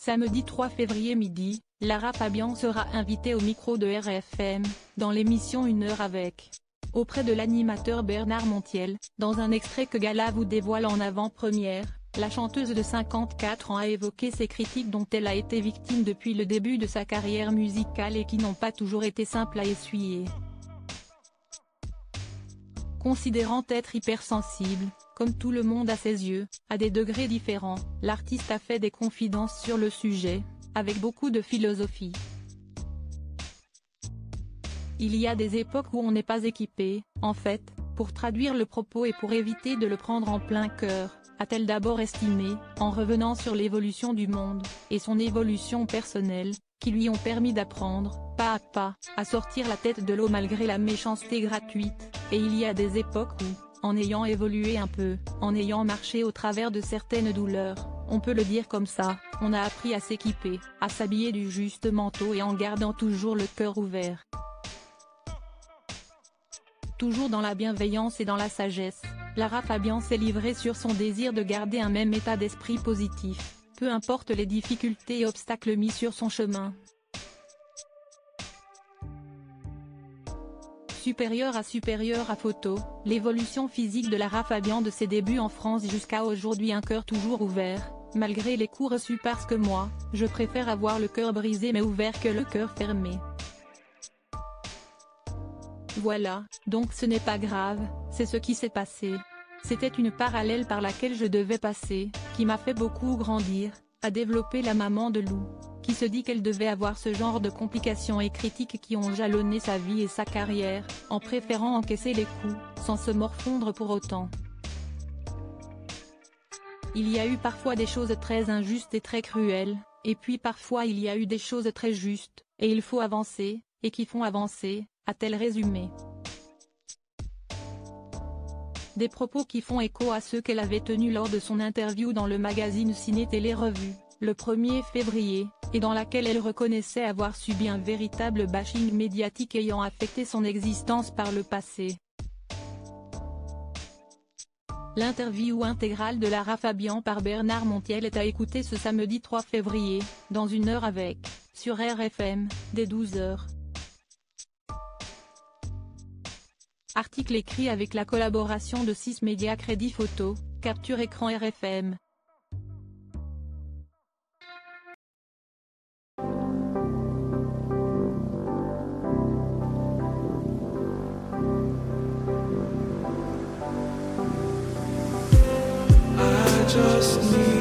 Samedi 3 février midi, Lara Fabian sera invitée au micro de RFM, dans l'émission Une heure avec. Auprès de l'animateur Bernard Montiel, dans un extrait que Gala vous dévoile en avant-première, la chanteuse de 54 ans a évoqué ses critiques dont elle a été victime depuis le début de sa carrière musicale et qui n'ont pas toujours été simples à essuyer. Considérant être hypersensible, comme tout le monde à ses yeux, à des degrés différents, l'artiste a fait des confidences sur le sujet, avec beaucoup de philosophie. Il y a des époques où on n'est pas équipé, en fait, pour traduire le propos et pour éviter de le prendre en plein cœur, a-t-elle d'abord estimé, en revenant sur l'évolution du monde, et son évolution personnelle, qui lui ont permis d'apprendre, pas à pas, à sortir la tête de l'eau malgré la méchanceté gratuite, et il y a des époques où, en ayant évolué un peu, en ayant marché au travers de certaines douleurs, on peut le dire comme ça, on a appris à s'équiper, à s'habiller du juste manteau et en gardant toujours le cœur ouvert. Toujours dans la bienveillance et dans la sagesse, Lara Fabian s'est livrée sur son désir de garder un même état d'esprit positif, peu importe les difficultés et obstacles mis sur son chemin. Supérieure à photo, l'évolution physique de Lara Fabian de ses débuts en France jusqu'à aujourd'hui, un cœur toujours ouvert, malgré les coups reçus parce que moi, je préfère avoir le cœur brisé mais ouvert que le cœur fermé. Voilà, donc ce n'est pas grave, c'est ce qui s'est passé. C'était une parallèle par laquelle je devais passer, qui m'a fait beaucoup grandir, à développer la maman de Lou, qui se dit qu'elle devait avoir ce genre de complications et critiques qui ont jalonné sa vie et sa carrière, en préférant encaisser les coups, sans se morfondre pour autant. Il y a eu parfois des choses très injustes et très cruelles, et puis parfois il y a eu des choses très justes, et il faut avancer, et qui font avancer, a-t-elle résumé. Des propos qui font écho à ceux qu'elle avait tenus lors de son interview dans le magazine Ciné Télé Revue, le 1er février, et dans laquelle elle reconnaissait avoir subi un véritable bashing médiatique ayant affecté son existence par le passé. L'interview intégrale de Lara Fabian par Bernard Montiel est à écouter ce samedi 3 février, dans Une heure avec, sur RFM, dès 12h. Article écrit avec la collaboration de 6 médias Crédit Photo, Capture Écran RFM. I just need